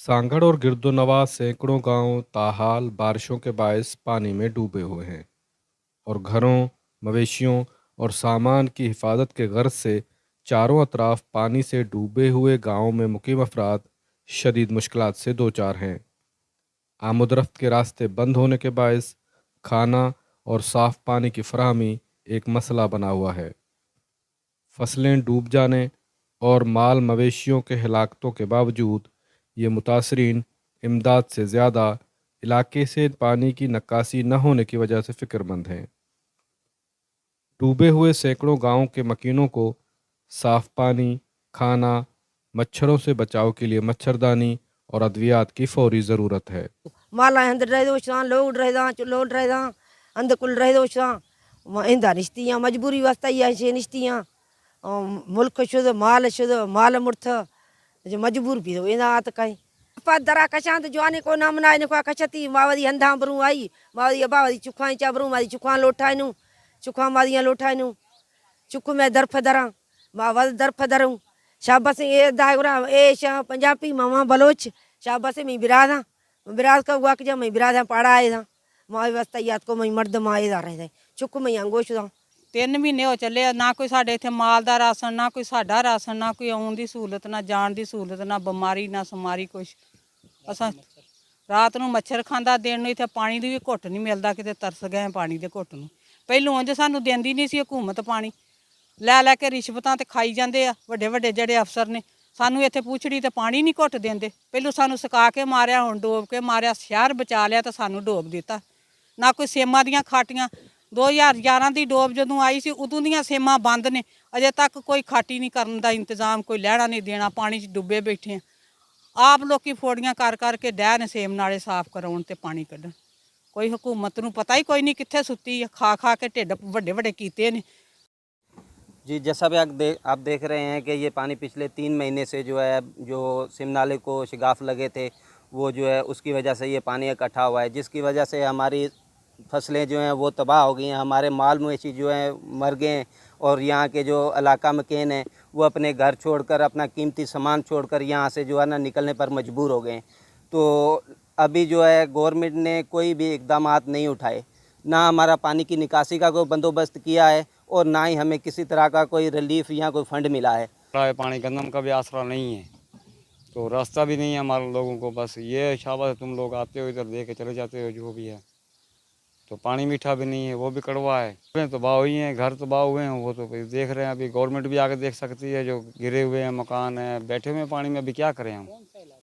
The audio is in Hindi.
सांगड़ और गिरदोनवा सैकड़ों गांव ताहाल बारिशों के बायस पानी में डूबे हुए हैं और घरों, मवेशियों और सामान की हिफाजत के गर्ज से चारों अतराफ पानी से डूबे हुए गांवों में मुकीम अफराद शदीद मुश्किलात से दो चार हैं। आमदरफ्त के रास्ते बंद होने के बायस खाना और साफ पानी की फराहमी एक मसला बना हुआ है। फसलें डूब जाने और माल मवेशियों के हिलाकतों के बावजूद ये मुतासरीन इमदाद से ज़्यादा इलाके से पानी की नक्कासी न होने की वजह से फ़िक्रमंद हैं। डूबे हुए सैकड़ों गांवों के मकीनों को साफ पानी, खाना, मच्छरों से बचाव के लिए मच्छरदानी और अद्वियात की फौरी ज़रूरत है। माला अंदर रह दो लोड रह लोड रह अंदर कुल रह दो इंदा निश्तियाँ मजबूरी वास्ता ही ऐसे निश्तियाँ मुल्क शुद्ध माल मुर्थ जो मजबूर भी हो इंदा आत कहीं दरा कशांत जवानी को नाम ना इनको कछती मावदी हंधा बरू आई मावदी बावदी चुखा चाबरू मादी चुखा लोठाइनु चुखा मादियाँ लोठाइनु चुख में दरफ दरा मावद दरफ दरूँ शाबाश ये दागरा ए शाह पंजाबी मामा बलोच शाबाश मैं बिरादा बिराद का हुआ कि जब मैं बिरादा पाड़ा आए था माँ वास्ता याद को मैं मर्द माए जा रहे थे चुक मैं अंगोश था 3 महीने हो चले ना कोई साढ़े इतने माल का राशन ना कोई साडा राशन ना कोई आने की सहूलत ना जान की सहूलत ना बीमारी ना समारी कुछ असा रात को मच्छर खाँदा दिन में इतने पानी की भी घुट नहीं मिलता कितने तरस गए पानी के घुट में पहलू उंज सानू देंदी नहीं सी हुकूमत पानी लै रिश्वतां ते खाई जाते आ वड्डे वड्डे जेहड़े अफसर ने सानू इत्थे पुछड़ी ते पानी नहीं घुट देंदे पहलू सानू सुका के मारिया हुण डोब के मारिया शहर बचा लिया तो सानू डोब दिता ना कोई सेमां दियां खाटियां 2011 की डोब जदों आई सी उदों दियां सेमां बंद ने अजे तक कोई खाटी नहीं करन दा इंतजाम कोई लैड़ा नहीं देना पानी च डुब्बे बैठे हैं आप लोग फोड़ियां कर के डैन सेम नाले साफ कराउण ते पानी कड्ढण कोई हुकूमत नूं पता ही कोई नहीं कित्थे सुत्ती खा के ढिड वड्डे वड्डे कीते ने। जी जैसा भी आप देख रहे हैं कि ये पानी पिछले 3 महीने से जो है जो सिम नाले को शिगाफ लगे थे वो जो है उसकी वजह से ये पानी इकट्ठा हुआ है जिसकी वजह से हमारी फसलें जो हैं वो तबाह हो गई हैं, हमारे माल मवेशी जो हैं मर गए हैं और यहाँ के जो इलाका मकीन हैं वो अपने घर छोड़कर अपना कीमती सामान छोड़कर यहाँ से जो है ना निकलने पर मजबूर हो गए हैं। तो अभी जो है गवर्नमेंट ने कोई भी इकदाम नहीं उठाए, ना हमारा पानी की निकासी का कोई बंदोबस्त किया है और ना ही हमें किसी तरह का कोई रिलीफ या कोई फंड मिला है। पानी गंदम का भी आसरा नहीं है तो रास्ता भी नहीं है हमारे लोगों को, बस ये शाबाश तुम लोग आते हो इधर दे के चले जाते हो जो भी है। तो पानी मीठा भी नहीं है, वो भी कड़वा है। तबाह हुई हैं, घर तबाह हुए हैं, वो तो देख रहे हैं। अभी गवर्नमेंट भी आके देख सकती है, जो गिरे हुए हैं मकान हैं, बैठे हुए हैं पानी में, अभी क्या करें हम।